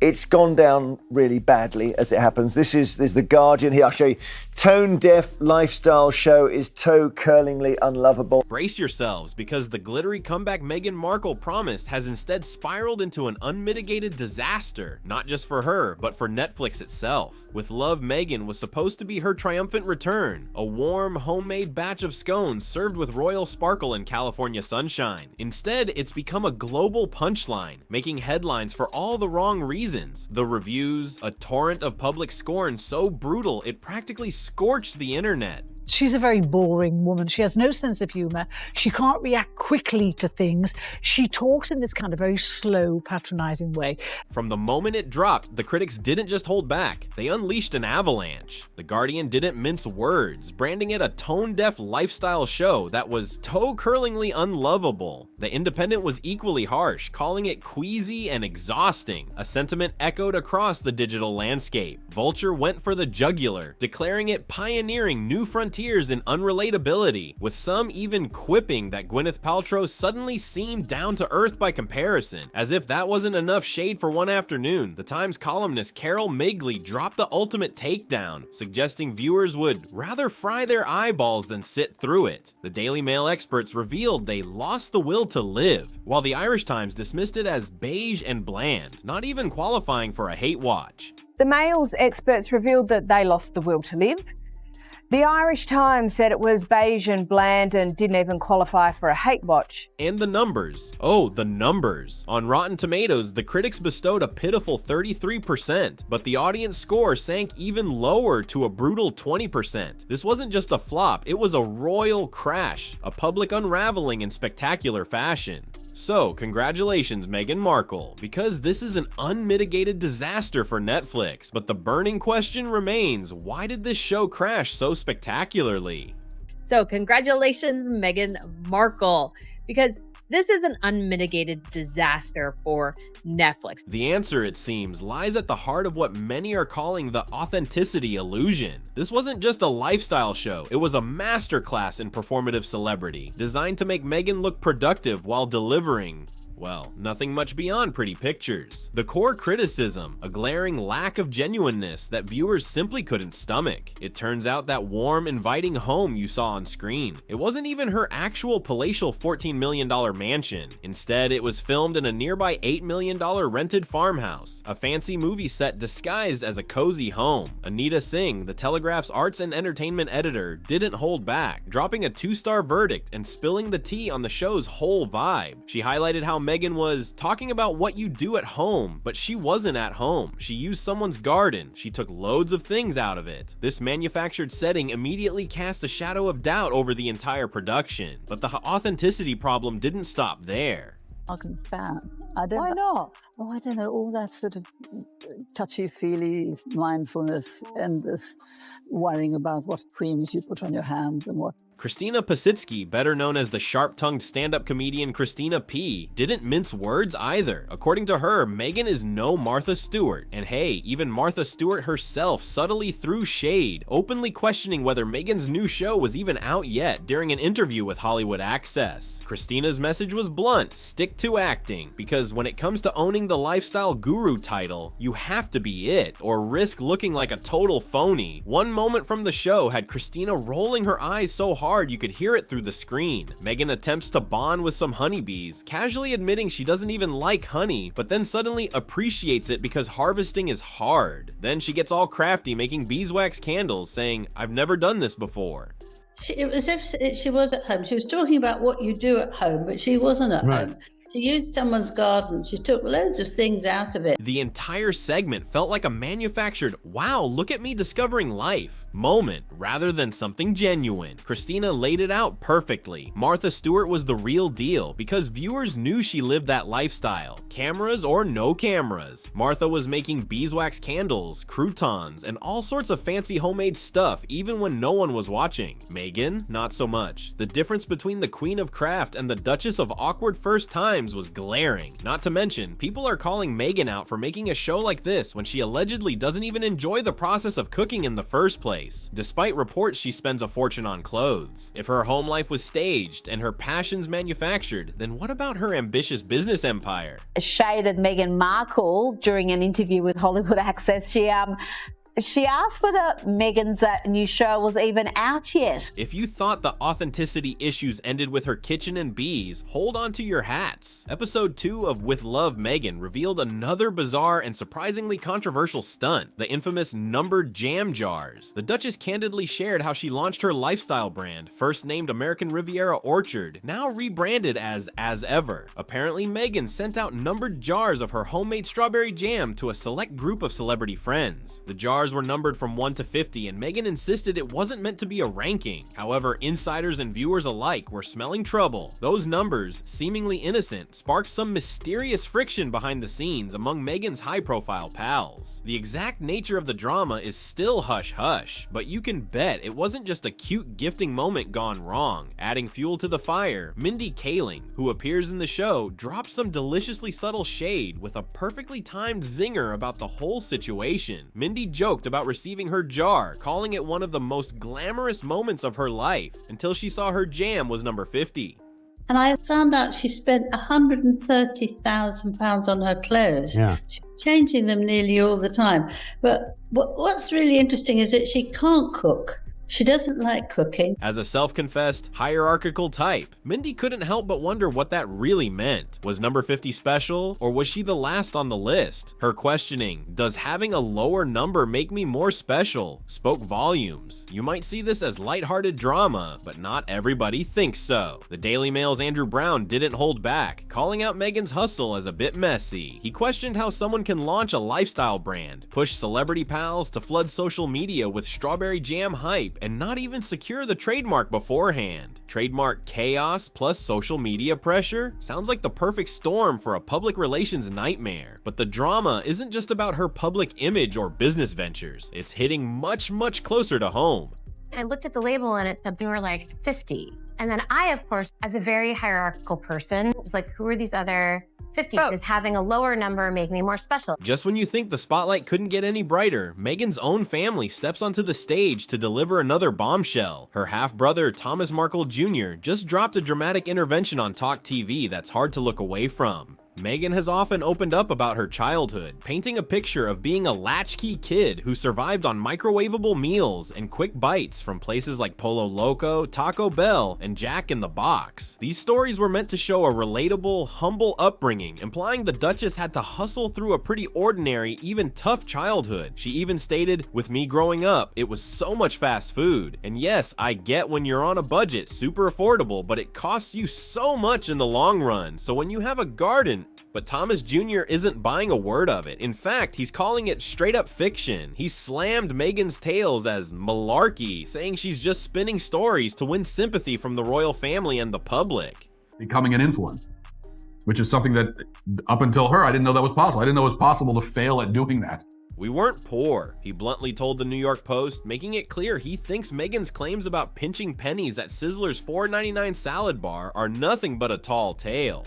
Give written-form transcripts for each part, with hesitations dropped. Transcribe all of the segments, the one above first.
It's gone down really badly as it happens. There's The Guardian here. I'll show you. Tone-deaf lifestyle show is toe-curlingly unlovable. Brace yourselves, because the glittery comeback Meghan Markle promised has instead spiraled into an unmitigated disaster, not just for her, but for Netflix itself. With Love, Meghan was supposed to be her triumphant return, a warm, homemade batch of scones served with royal sparkle and California sunshine. Instead, it's become a global punchline, making headlines for all the wrong reasons. The reviews, a torrent of public scorn so brutal it practically scorched the internet. She's a very boring woman. She has no sense of humour. She can't react quickly to things. She talks in this kind of very slow, patronising way. From the moment it dropped, the critics didn't just hold back. They unleashed an avalanche. The Guardian didn't mince words, branding it a tone-deaf lifestyle show that was toe-curlingly unlovable. The Independent was equally harsh, calling it queasy and exhausting, a sentiment echoed across the digital landscape. Vulture went for the jugular, declaring it pioneering new frontiers in unrelatability, with some even quipping that Gwyneth Paltrow suddenly seemed down to earth by comparison. As if that wasn't enough shade for one afternoon, the Times columnist Carol Migley dropped the ultimate takedown, suggesting viewers would rather fry their eyeballs than sit through it. The Daily Mail experts revealed they lost the will to live, while the Irish Times dismissed it as beige and bland, not even qualifying for a hate watch. The Mail's experts revealed that they lost the will to live. The Irish Times said it was beige and bland and didn't even qualify for a hate watch. And the numbers. Oh, the numbers. On Rotten Tomatoes, the critics bestowed a pitiful 33%, but the audience score sank even lower to a brutal 20%. This wasn't just a flop, it was a royal crash, a public unraveling in spectacular fashion. So, congratulations, Meghan Markle, because this is an unmitigated disaster for Netflix. But the burning question remains, why did this show crash so spectacularly? So, congratulations, Meghan Markle, because this is an unmitigated disaster for Netflix. The answer, it seems, lies at the heart of what many are calling the authenticity illusion. This wasn't just a lifestyle show, it was a masterclass in performative celebrity, designed to make Meghan look productive while delivering, well, nothing much beyond pretty pictures. The core criticism, a glaring lack of genuineness that viewers simply couldn't stomach. It turns out that warm, inviting home you saw on screen, it wasn't even her actual palatial $14 million mansion. Instead, it was filmed in a nearby $8 million rented farmhouse, a fancy movie set disguised as a cozy home. Anita Singh, the Telegraph's arts and entertainment editor, didn't hold back, dropping a 2-star verdict and spilling the tea on the show's whole vibe. She highlighted how Meghan was talking about what you do at home, but she wasn't at home. She used someone's garden. She took loads of things out of it. This manufactured setting immediately cast a shadow of doubt over the entire production. But the authenticity problem didn't stop there. Fan. Why not? Oh, I don't know, all that sort of touchy-feely mindfulness and this worrying about what creams you put on your hands and what. Christina Pasitsky, better known as the sharp-tongued stand-up comedian Christina P., didn't mince words either. According to her, Meghan is no Martha Stewart. And hey, even Martha Stewart herself subtly threw shade, openly questioning whether Meghan's new show was even out yet during an interview with Hollywood Access. Christina's message was blunt: stick to acting, because when it comes to owning the lifestyle guru title, you have to be it, or risk looking like a total phony. One moment from the show had Christina rolling her eyes so hard you could hear it through the screen. Meghan attempts to bond with some honeybees, casually admitting she doesn't even like honey, but then suddenly appreciates it because harvesting is hard. Then she gets all crafty making beeswax candles, saying, "I've never done this before." It was as if she was at home. She was talking about what you do at home, but she wasn't at home. She used someone's garden. She took loads of things out of it. The entire segment felt like a manufactured, wow, look at me discovering life moment rather than something genuine. Christina laid it out perfectly. Martha Stewart was the real deal because viewers knew she lived that lifestyle. Cameras or no cameras, Martha was making beeswax candles, croutons, and all sorts of fancy homemade stuff even when no one was watching. Meghan, not so much. The difference between the Queen of Craft and the Duchess of Awkward First Times was glaring. Not to mention, people are calling Meghan out for making a show like this when she allegedly doesn't even enjoy the process of cooking in the first place. place. Despite reports she spends a fortune on clothes. If her home life was staged and her passions manufactured, then what about her ambitious business empire? Shaded Meghan Markle during an interview with Hollywood Access. She asked whether Meghan's new show was even out yet. If you thought the authenticity issues ended with her kitchen and bees, hold on to your hats. Episode 2 of With Love, Meghan revealed another bizarre and surprisingly controversial stunt, the infamous numbered jam jars. The Duchess candidly shared how she launched her lifestyle brand, first named American Riviera Orchard, now rebranded as Ever. Apparently, Meghan sent out numbered jars of her homemade strawberry jam to a select group of celebrity friends. The jars were numbered from 1 to 50, and Meghan insisted it wasn't meant to be a ranking. However, insiders and viewers alike were smelling trouble. Those numbers, seemingly innocent, sparked some mysterious friction behind the scenes among Meghan's high-profile pals. The exact nature of the drama is still hush-hush, but you can bet it wasn't just a cute gifting moment gone wrong. Adding fuel to the fire, Mindy Kaling, who appears in the show, drops some deliciously subtle shade with a perfectly timed zinger about the whole situation. Mindy joked about receiving her jar, calling it one of the most glamorous moments of her life, until she saw her jam was number 50. And I found out she spent £130,000 on her clothes. Yeah. She's changing them nearly all the time. But what's really interesting is that she can't cook. She doesn't like cooking. As a self-confessed, hierarchical type, Mindy couldn't help but wonder what that really meant. Was number 50 special, or was she the last on the list? Her questioning, "Does having a lower number make me more special?" spoke volumes. You might see this as lighthearted drama, but not everybody thinks so. The Daily Mail's Andrew Brown didn't hold back, calling out Meghan's hustle as a bit messy. He questioned how someone can launch a lifestyle brand, push celebrity pals to flood social media with strawberry jam hype, and not even secure the trademark beforehand. Trademark chaos plus social media pressure? Sounds like the perfect storm for a public relations nightmare. But the drama isn't just about her public image or business ventures. It's hitting much, much closer to home. I looked at the label and it said they were like 50. And then I, of course, as a very hierarchical person, was like, who are these other 50? Does having a lower number make me more special? Just when you think the spotlight couldn't get any brighter, Meghan's own family steps onto the stage to deliver another bombshell. Her half-brother, Thomas Markle Jr., just dropped a dramatic intervention on Talk TV that's hard to look away from. Meghan has often opened up about her childhood, painting a picture of being a latchkey kid who survived on microwavable meals and quick bites from places like Polo Loco, Taco Bell, and Jack in the Box. These stories were meant to show a relatable, humble upbringing, implying the Duchess had to hustle through a pretty ordinary, even tough childhood. She even stated, "With me growing up, it was so much fast food. And yes, I get when you're on a budget, super affordable, but it costs you so much in the long run. So when you have a garden," but Thomas Jr. isn't buying a word of it. In fact, he's calling it straight up fiction. He slammed Meghan's tales as malarkey, saying she's just spinning stories to win sympathy from the royal family and the public. Becoming an influence, which is something that up until her, I didn't know that was possible. I didn't know it was possible to fail at doing that. "We weren't poor," he bluntly told the New York Post, making it clear he thinks Meghan's claims about pinching pennies at Sizzler's $4.99 salad bar are nothing but a tall tale.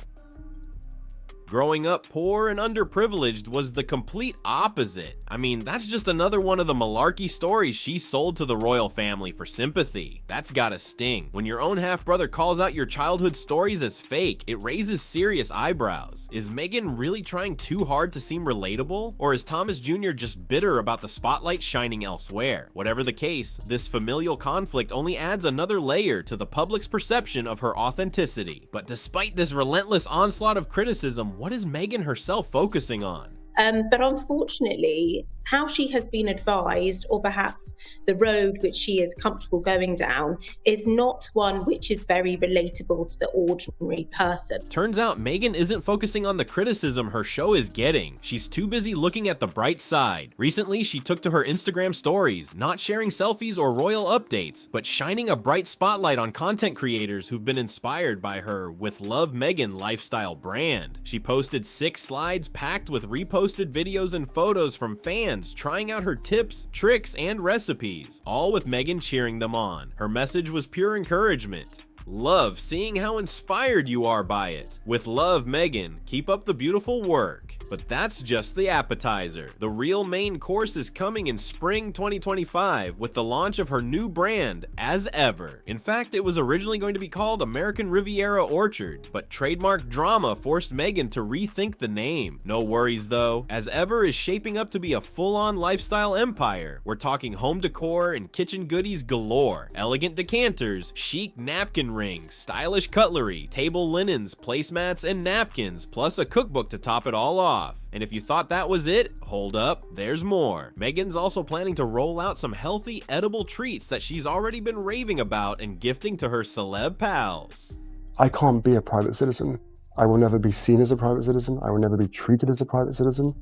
Growing up poor and underprivileged was the complete opposite. I mean, that's just another one of the malarkey stories she sold to the royal family for sympathy. That's gotta sting. When your own half-brother calls out your childhood stories as fake, it raises serious eyebrows. Is Meghan really trying too hard to seem relatable? Or is Thomas Jr. just bitter about the spotlight shining elsewhere? Whatever the case, this familial conflict only adds another layer to the public's perception of her authenticity. But despite this relentless onslaught of criticism, what is Meghan herself focusing on? But unfortunately, how she has been advised, or perhaps the road which she is comfortable going down, is not one which is very relatable to the ordinary person. Turns out Meghan isn't focusing on the criticism her show is getting. She's too busy looking at the bright side. Recently, she took to her Instagram stories, not sharing selfies or royal updates, but shining a bright spotlight on content creators who've been inspired by her With Love Meghan lifestyle brand. She posted 6 slides packed with reposted videos and photos from fans trying out her tips, tricks, and recipes, all with Meghan cheering them on. Her message was pure encouragement. Love seeing how inspired you are by it. With love, Meghan. Keep up the beautiful work. But that's just the appetizer. The real main course is coming in spring 2025 with the launch of her new brand, As Ever. In fact, it was originally going to be called American Riviera Orchard, but trademark drama forced Meghan to rethink the name. No worries though, As Ever is shaping up to be a full-on lifestyle empire. We're talking home decor and kitchen goodies galore, elegant decanters, chic napkin rings, stylish cutlery, table linens, placemats, and napkins, plus a cookbook to top it all off. And if you thought that was it, hold up, there's more. Meghan's also planning to roll out some healthy, edible treats that she's already been raving about and gifting to her celeb pals. I can't be a private citizen. I will never be seen as a private citizen. I will never be treated as a private citizen.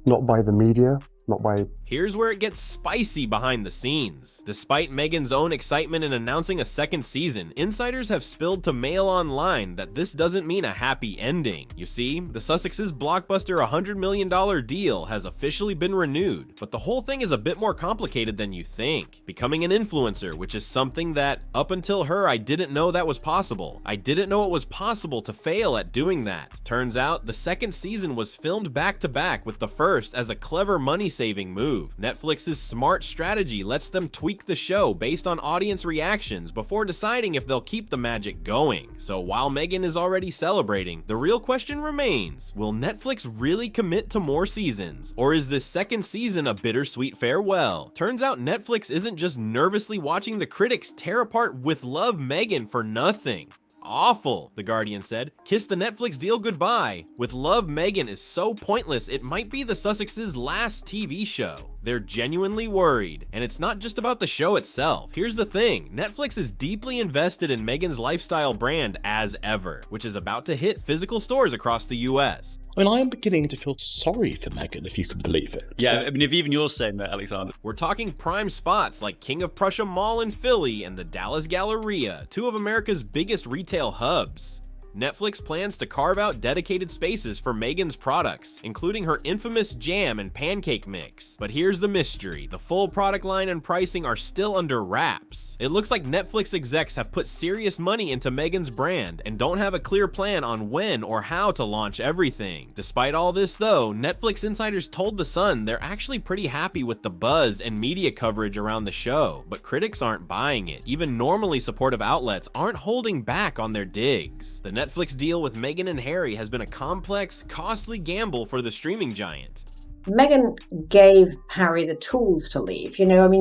Not by the media, not by... Here's where it gets spicy behind the scenes. Despite Meghan's own excitement in announcing a second season, insiders have spilled to Mail Online that this doesn't mean a happy ending. You see, the Sussex's blockbuster $100 million deal has officially been renewed, but the whole thing is a bit more complicated than you think. Becoming an influencer, which is something that, up until her, I didn't know that was possible. I didn't know it was possible to fail at doing that. Turns out, the second season was filmed back-to-back with the first as a clever money-saving move. Netflix's smart strategy lets them tweak the show based on audience reactions before deciding if they'll keep the magic going. So while Meghan is already celebrating, the real question remains, will Netflix really commit to more seasons? Or is this second season a bittersweet farewell? Turns out Netflix isn't just nervously watching the critics tear apart With Love Meghan for nothing. Awful, The Guardian said. Kiss the Netflix deal goodbye. With Love Meghan is so pointless, it might be the Sussex's last TV show. They're genuinely worried. And it's not just about the show itself. Here's the thing, Netflix is deeply invested in Meghan's lifestyle brand As Ever, which is about to hit physical stores across the US. I mean, I am beginning to feel sorry for Meghan, if you can believe it. Yeah, I mean, if even you're saying that, Alexander. We're talking prime spots like King of Prussia Mall in Philly and the Dallas Galleria, two of America's biggest retail hubs. Netflix plans to carve out dedicated spaces for Meghan's products, including her infamous jam and pancake mix. But here's the mystery, the full product line and pricing are still under wraps. It looks like Netflix execs have put serious money into Meghan's brand and don't have a clear plan on when or how to launch everything. Despite all this though, Netflix insiders told The Sun they're actually pretty happy with the buzz and media coverage around the show, but critics aren't buying it. Even normally supportive outlets aren't holding back on their digs. The Netflix deal with Meghan and Harry has been a complex, costly gamble for the streaming giant. Meghan gave Harry the tools to leave,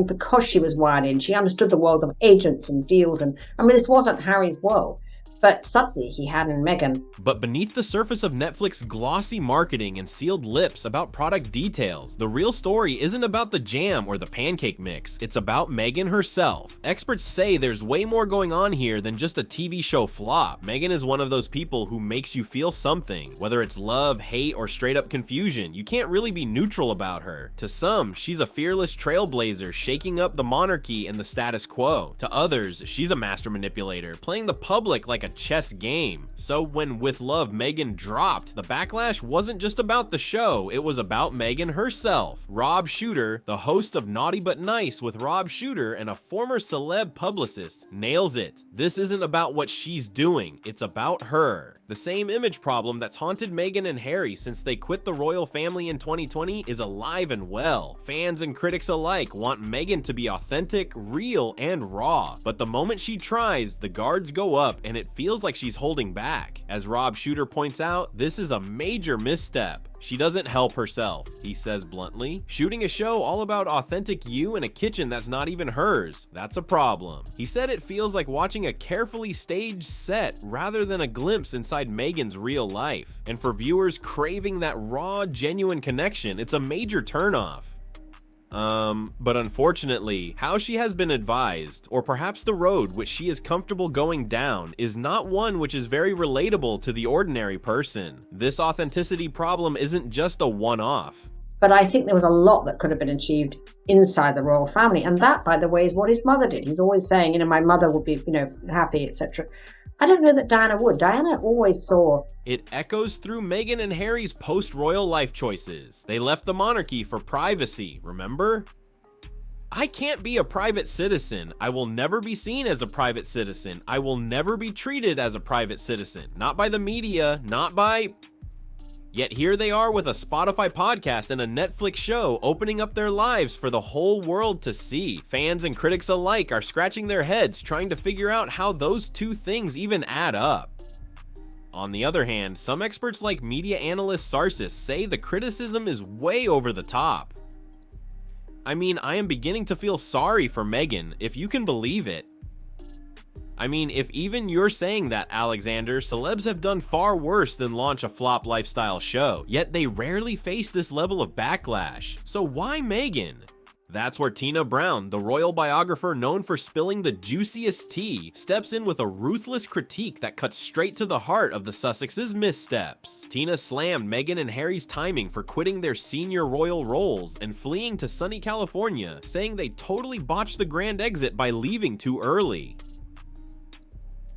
because she was wired in. She understood the world of agents and deals, and this wasn't Harry's world. But suddenly he had in Meghan. But beneath the surface of Netflix glossy marketing and sealed lips about product details, the real story isn't about the jam or the pancake mix, it's about Meghan herself. Experts say there's way more going on here than just a TV show flop. Meghan is one of those people who makes you feel something. Whether it's love, hate, or straight up confusion, you can't really be neutral about her. To some, she's a fearless trailblazer shaking up the monarchy and the status quo. To others, she's a master manipulator, playing the public like a chess game. So when With Love Meghan dropped, the backlash wasn't just about the show, it was about Meghan herself. Rob Shooter, the host of Naughty But Nice with Rob Shooter and a former celeb publicist, nails it. This isn't about what she's doing, it's about her. The same image problem that's haunted Meghan and Harry since they quit the royal family in 2020 is alive and well. Fans and critics alike want Meghan to be authentic, real, and raw. But the moment she tries, the guards go up and it feels like she's holding back. As Rob Shooter points out, this is a major misstep. She doesn't help herself, he says bluntly. Shooting a show all about authentic you in a kitchen that's not even hers, that's a problem. He said it feels like watching a carefully staged set rather than a glimpse inside Meghan's real life. And for viewers craving that raw, genuine connection, it's a major turnoff. But unfortunately, how she has been advised, or perhaps the road which she is comfortable going down, is not one which is very relatable to the ordinary person. This authenticity problem isn't just a one-off. But I think there was a lot that could have been achieved inside the royal family. And that, by the way, is what his mother did. He's always saying, my mother would be, happy, etc. I don't know that Diana would. Diana always saw... It echoes through Meghan and Harry's post-royal life choices. They left the monarchy for privacy, remember? I can't be a private citizen. I will never be seen as a private citizen. I will never be treated as a private citizen. Not by the media, not by... Yet here they are with a Spotify podcast and a Netflix show opening up their lives for the whole world to see. Fans and critics alike are scratching their heads trying to figure out how those two things even add up. On the other hand, some experts like media analyst Sarsis say the criticism is way over the top. I mean, I am beginning to feel sorry for Meghan, if you can believe it. I mean, if even you're saying that, Alexander, celebs have done far worse than launch a flop lifestyle show, yet they rarely face this level of backlash. So why Meghan? That's where Tina Brown, the royal biographer known for spilling the juiciest tea, steps in with a ruthless critique that cuts straight to the heart of the Sussexes' missteps. Tina slammed Meghan and Harry's timing for quitting their senior royal roles and fleeing to sunny California, saying they totally botched the grand exit by leaving too early.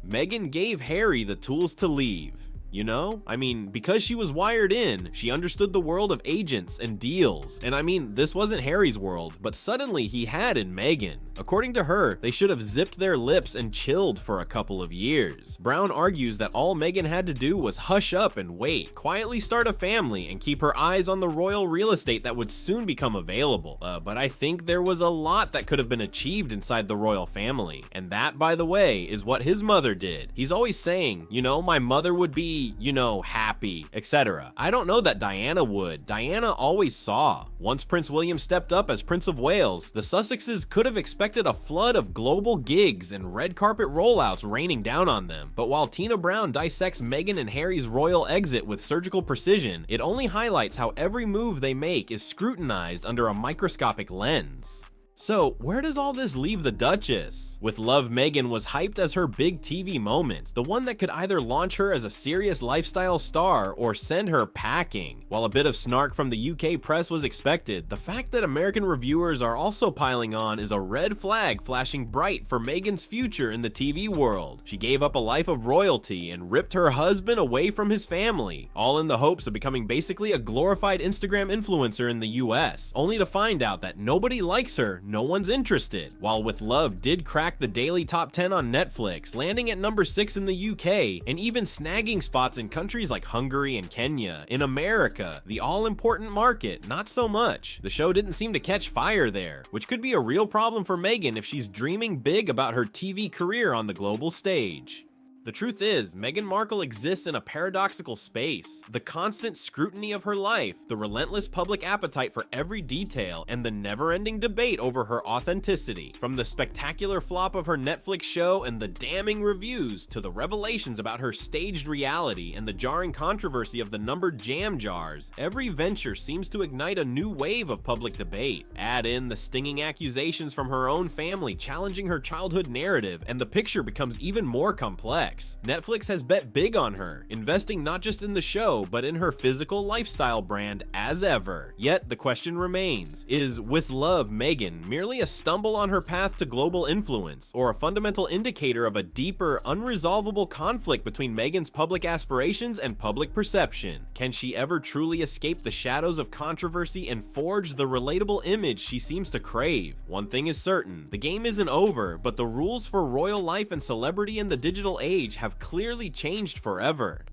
Meghan gave Harry the tools to leave. You know? I mean, because she was wired in, she understood the world of agents and deals. And I mean, this wasn't Harry's world, but suddenly he had in Meghan. According to her, they should have zipped their lips and chilled for a couple of years. Brown argues that all Meghan had to do was hush up and wait, quietly start a family, and keep her eyes on the royal real estate that would soon become available. But I think there was a lot that could have been achieved inside the royal family. And that, by the way, is what his mother did. He's always saying, you know, my mother would be, you know, happy, etc. I don't know that Diana would. Diana always saw. Once Prince William stepped up as Prince of Wales, the Sussexes could have expected a flood of global gigs and red carpet rollouts raining down on them. But while Tina Brown dissects Meghan and Harry's royal exit with surgical precision, it only highlights how every move they make is scrutinized under a microscopic lens. So, where does all this leave the Duchess? With Love, Meghan was hyped as her big TV moment, the one that could either launch her as a serious lifestyle star or send her packing. While a bit of snark from the UK press was expected, the fact that American reviewers are also piling on is a red flag flashing bright for Meghan's future in the TV world. She gave up a life of royalty and ripped her husband away from his family, all in the hopes of becoming basically a glorified Instagram influencer in the US, only to find out that nobody likes her, no one's interested. While With Love did crack the daily top 10 on Netflix, landing at number 6 in the UK, and even snagging spots in countries like Hungary and Kenya. In America, the all-important market, not so much. The show didn't seem to catch fire there, which could be a real problem for Meghan if she's dreaming big about her TV career on the global stage. The truth is, Meghan Markle exists in a paradoxical space. The constant scrutiny of her life, the relentless public appetite for every detail, and the never-ending debate over her authenticity. From the spectacular flop of her Netflix show and the damning reviews, to the revelations about her staged reality and the jarring controversy of the numbered jam jars, every venture seems to ignite a new wave of public debate. Add in the stinging accusations from her own family challenging her childhood narrative, and the picture becomes even more complex. Netflix has bet big on her, investing not just in the show, but in her physical lifestyle brand as ever. Yet the question remains, is With Love, Meghan merely a stumble on her path to global influence, or a fundamental indicator of a deeper, unresolvable conflict between Meghan's public aspirations and public perception? Can she ever truly escape the shadows of controversy and forge the relatable image she seems to crave? One thing is certain, the game isn't over, but the rules for royal life and celebrity in the digital age have clearly changed forever.